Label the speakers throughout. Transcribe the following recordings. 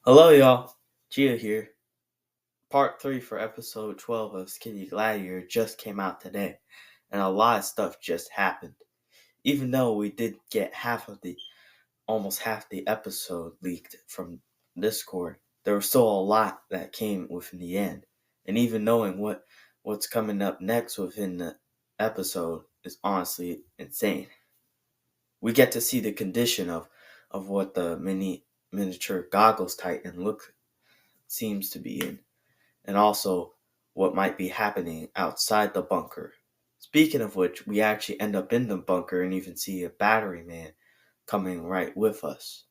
Speaker 1: Hello, y'all. Gia here. Part 3 for episode 12 of Skibidi Gladiator just came out today, and a lot of stuff just happened. Even though we did get almost half the episode leaked from Discord, there was still a lot that came within the end. And even knowing what's coming up next within the episode is honestly insane. We get to see the condition of what the miniature goggles Titan seems to be in, and also what might be happening outside the bunker. Speaking of which, we actually end up in the bunker and even see a battery man coming right with us.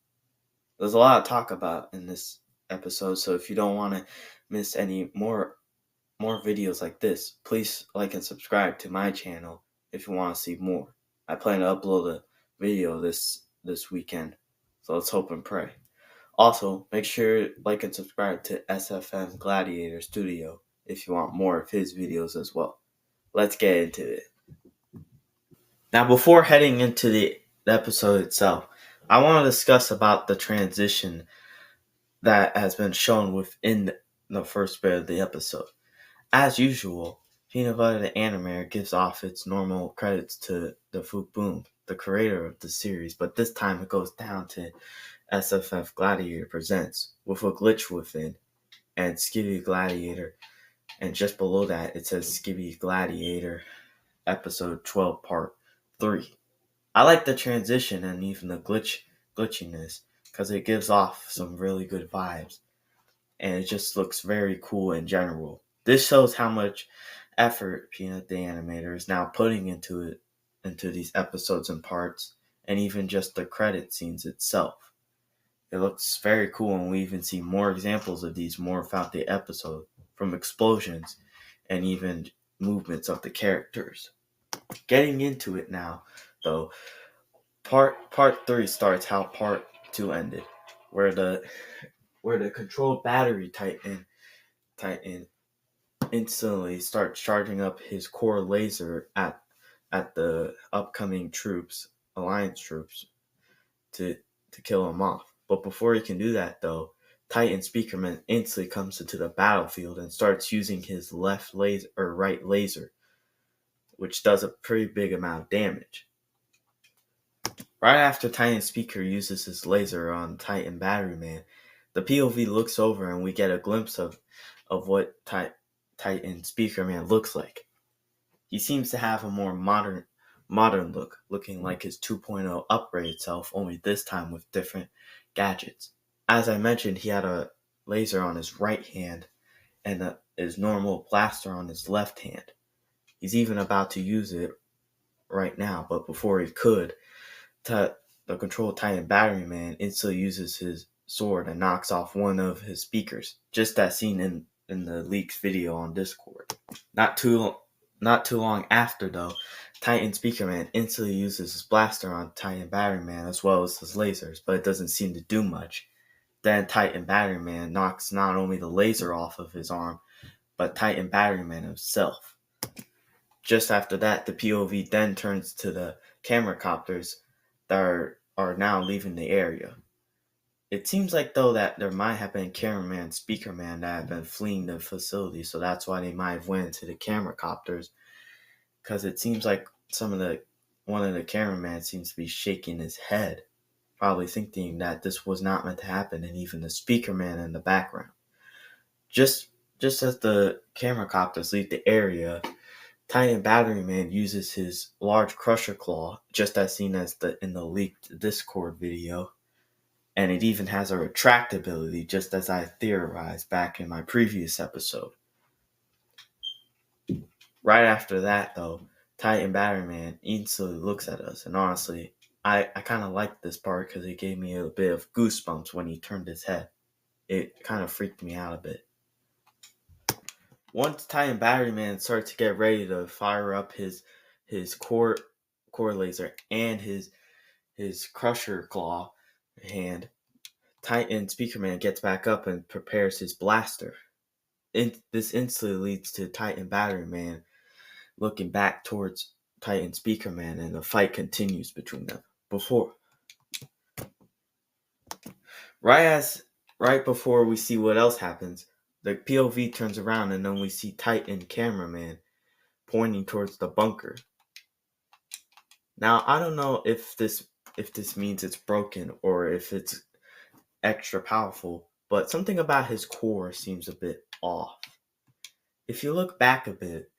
Speaker 1: There's a lot to talk about in this episode, so if you don't want to miss any more videos like this, please like and subscribe to my channel if you want to see more. I plan to upload a video this weekend, so let's hope and pray. Also, make sure to like and subscribe to SFM Gladiator Studio if you want more of his videos as well. Let's get into it. Now, before heading into the episode itself, I want to discuss about the transition that has been shown within the first bit of the episode. As usual, Peanut Butter the Animator gives off its normal credits to the Fook Boom, the creator of the series, but this time it goes down to SFF Gladiator Presents with a glitch within and Skibidi Gladiator, and just below that it says Skibidi Gladiator episode 12 part 3. I like the transition and even the glitchiness because it gives off some really good vibes and it just looks very cool in general. This shows how much effort Peanut the Animator is now putting into these episodes and parts, and even just the credit scenes itself. It looks very cool, and we even see more examples of these more throughout the episode, from explosions and even movements of the characters. Getting into it now, though, part 3 starts how part 2 ended, where the controlled battery Titan instantly starts charging up his core laser at the upcoming alliance troops, to kill him off. But before he can do that, though, Titan Speakerman instantly comes into the battlefield and starts using his right laser, which does a pretty big amount of damage. Right after Titan Speaker uses his laser on Titan Battery Man, the POV looks over and we get a glimpse of what Titan Speaker Man looks like. He seems to have a more modern look, looking like his 2.0 upgraded self, only this time with different gadgets. As I mentioned, he had a laser on his right hand and his normal blaster on his left hand. He's even about to use it right now, but before he could, the controlled Titan Battery Man instantly uses his sword and knocks off one of his speakers, just as seen in the leaked video on Discord. Not too long after, though, Titan Speakerman instantly uses his blaster on Titan Battery Man as well as his lasers, but it doesn't seem to do much. Then Titan Battery Man knocks not only the laser off of his arm, but Titan Battery Man himself. Just after that, the POV then turns to the camera copters that are now leaving the area. It seems like, though, that there might have been cameraman, speakerman that have been fleeing the facility, so that's why they might have went into the camera copters. Because it seems like one of the cameramen seems to be shaking his head, probably thinking that this was not meant to happen, and even the speakerman in the background. Just as the camera copters leave the area, Titan Battery Man uses his large crusher claw, just as seen in the leaked Discord video, and it even has a retractability, just as I theorized back in my previous episode. Right after that, though, Titan Battery Man instantly looks at us, and honestly, I kind of liked this part because it gave me a bit of goosebumps when he turned his head. It kind of freaked me out a bit. Once Titan Battery Man starts to get ready to fire up his core laser and his crusher claw hand, Titan Speakerman gets back up and prepares his blaster. This instantly leads to Titan Battery Man looking back towards Titan Speakerman, and the fight continues between them. Right right before we see what else happens, the POV turns around and then we see Titan cameraman pointing towards the bunker. Now I don't know if this means it's broken or if it's extra powerful, but something about his core seems a bit off. If you look back a bit,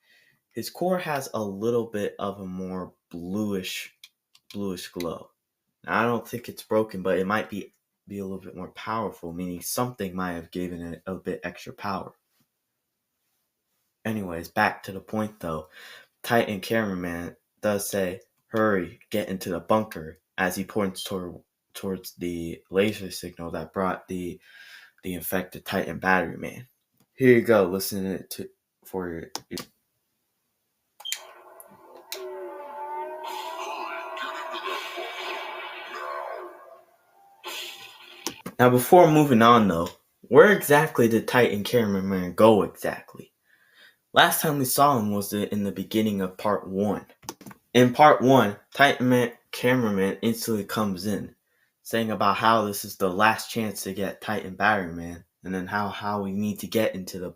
Speaker 1: his core has a little bit of a more bluish glow. Now, I don't think it's broken, but it might be a little bit more powerful, meaning something might have given it a bit extra power. Anyways, back to the point though. Titan cameraman does say, "Hurry, get into the bunker," as he points towards the laser signal that brought the infected Titan battery man. Here you go, listen to for your. Now, before moving on though, where exactly did Titan cameraman go exactly? Last time we saw him was in the beginning of part 1. In part 1, Titan cameraman instantly comes in, saying about how this is the last chance to get Titan battery man, and then how we need to get into the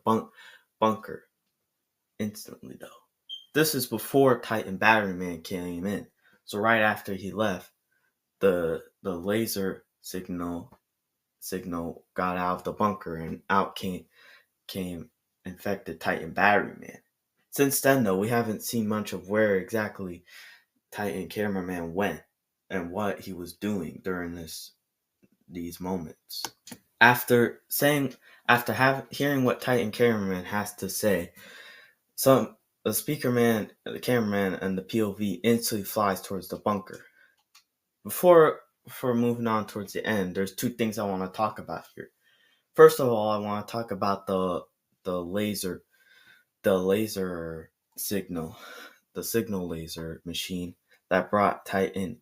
Speaker 1: bunker instantly though. This is before Titan battery man came in. So right after he left, the laser signal got out of the bunker and out came infected Titan battery man. Since then though, we haven't seen much of where exactly Titan cameraman went and what he was doing during these moments. After hearing what Titan cameraman has to say, the cameraman, and the POV instantly flies towards the bunker. Before moving on towards the end, there's 2 things I want to talk about here. First of all, I want to talk about the laser signal, the signal laser machine that brought Titan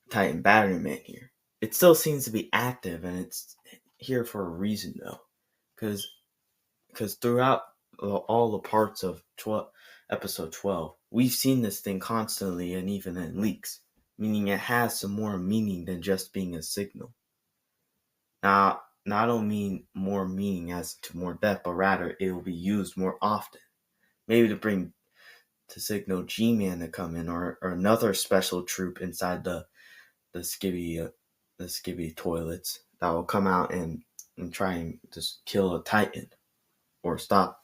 Speaker 1: battery man here. It still seems to be active, and it's here for a reason though, because throughout all the parts of episode 12, we've seen this thing constantly and even in leaks, meaning it has some more meaning than just being a signal. Now I don't mean more meaning as to more depth, but rather it will be used more often. Maybe to signal G-Man to come in, or another special troop inside the skibby toilets that will come out and try and just kill a Titan or stop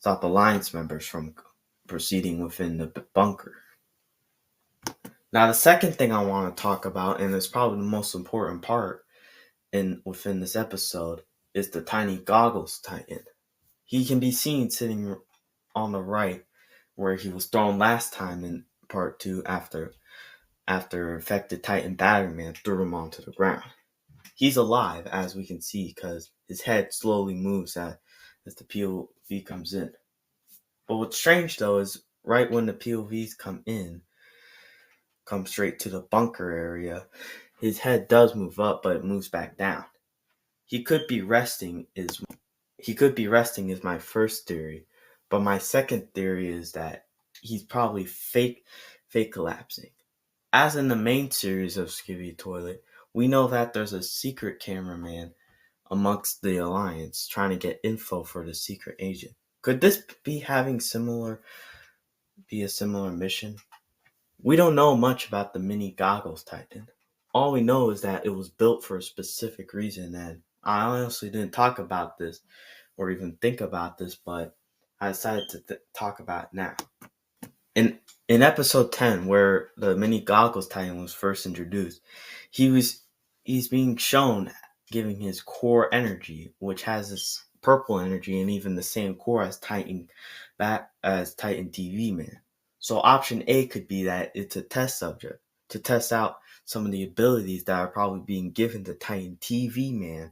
Speaker 1: alliance members from proceeding within the bunker. Now, the second thing I want to talk about, and it's probably the most important part within this episode, is the tiny goggles Titan. He can be seen sitting on the right where he was thrown last time in part 2 after infected Titan battery man threw him onto the ground. He's alive, as we can see, because his head slowly moves as the POV comes in. But what's strange though is right when the POVs come straight to the bunker area, his head does move up, but it moves back down. He could be resting is my first theory, but my second theory is that he's probably fake collapsing. As in the main series of Skibby Toilet, we know that there's a secret cameraman amongst the Alliance trying to get info for the secret agent. Could this be a similar mission? We don't know much about the mini goggles Titan. All we know is that it was built for a specific reason, and I honestly didn't talk about this or even think about this, but I decided to talk about it now. In episode 10, where the mini goggles Titan was first introduced, he's being shown giving his core energy, which has this purple energy and even the same core as Titan TV Man. So option A could be that it's a test subject to test out some of the abilities that are probably being given to Titan TV Man,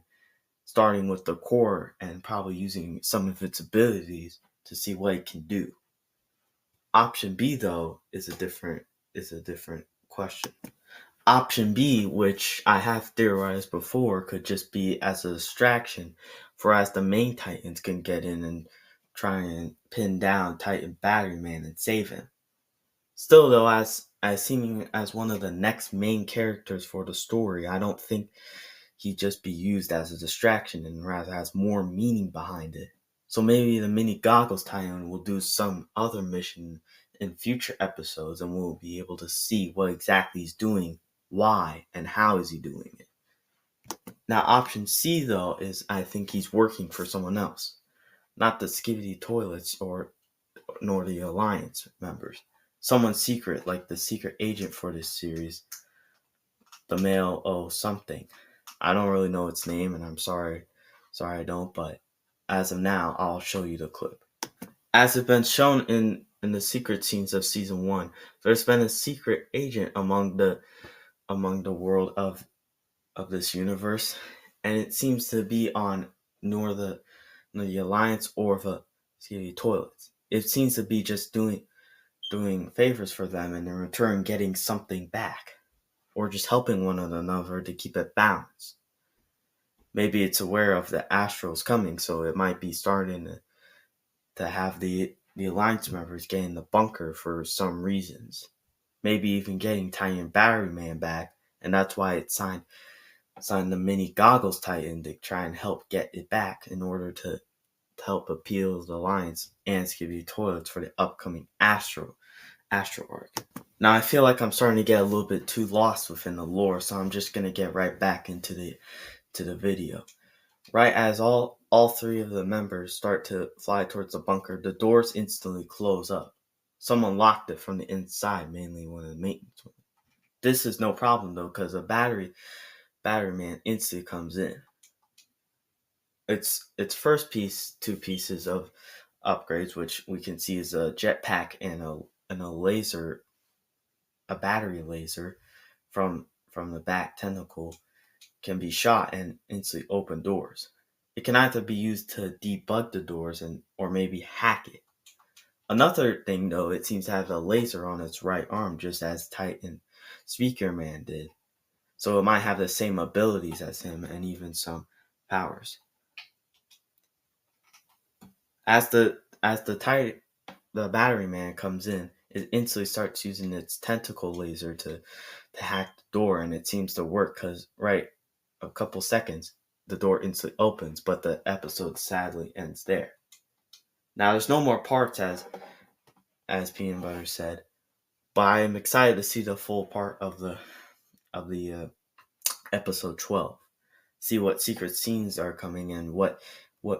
Speaker 1: starting with the core and probably using some of its abilities to see what it can do. Option B though is a different question. Option B, which I have theorized before, could just be as a distraction for as the main Titans can get in and try and pin down Titan Battery Man and save him. Still though, as seeming as one of the next main characters for the story, I don't think he just be used as a distraction and rather has more meaning behind it. So maybe the mini goggles tie-in will do some other mission in future episodes, and we'll be able to see what exactly he's doing, why, and how is he doing it. Now, option C, though, is I think he's working for someone else. Not the Skibidi Toilets nor the Alliance members. Someone secret, like the secret agent for this series, the male something. I don't really know its name, and I'm sorry I don't, but as of now, I'll show you the clip. As has been shown in the secret scenes of season 1, there's been a secret agent among the world of this universe, and it seems to be on nor the Alliance or the Skibidi Toilets. It seems to be just doing favors for them, and in return getting something back, or just helping one another to keep it balanced. Maybe it's aware of the Astros coming, so it might be starting to have the Alliance members get in the bunker for some reasons. Maybe even getting Titan Battery Man back, and that's why it signed the mini goggles Titan to try and help get it back in order to help appeal the Alliance and Skibidi Toilets for the upcoming Astro arc. Now I feel like I'm starting to get a little bit too lost within the lore, so I'm just gonna get right back into the video. Right as all three of the members start to fly towards the bunker, the doors instantly close up. Someone locked it from the inside, mainly one of the maintenance women. This is no problem though, because a battery man instantly comes in. Its first two pieces of upgrades, which we can see is a jetpack and a laser, a battery laser from the back tentacle, can be shot and instantly open doors. It can either be used to debug the doors or maybe hack it. Another thing though, it seems to have a laser on its right arm, just as Titan Speaker Man did. So it might have the same abilities as him and even some powers. As the battery man comes in, it instantly starts using its tentacle laser to hack the door, and it seems to work because a couple seconds the door instantly opens, but the episode sadly ends there. Now there's no more parts as Peanut Butter said, but I am excited to see the full part of the episode 12. See what secret scenes are coming and what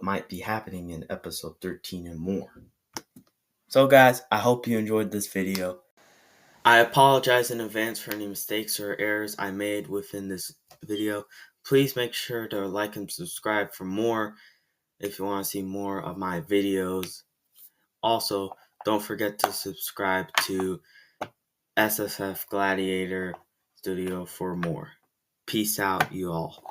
Speaker 1: might be happening in episode 13 and more. So guys, I hope you enjoyed this video. I apologize in advance for any mistakes or errors I made within this video. Please make sure to like and subscribe for more if you want to see more of my videos. Also, don't forget to subscribe to SFF Gladiator Studio for more. Peace out, you all.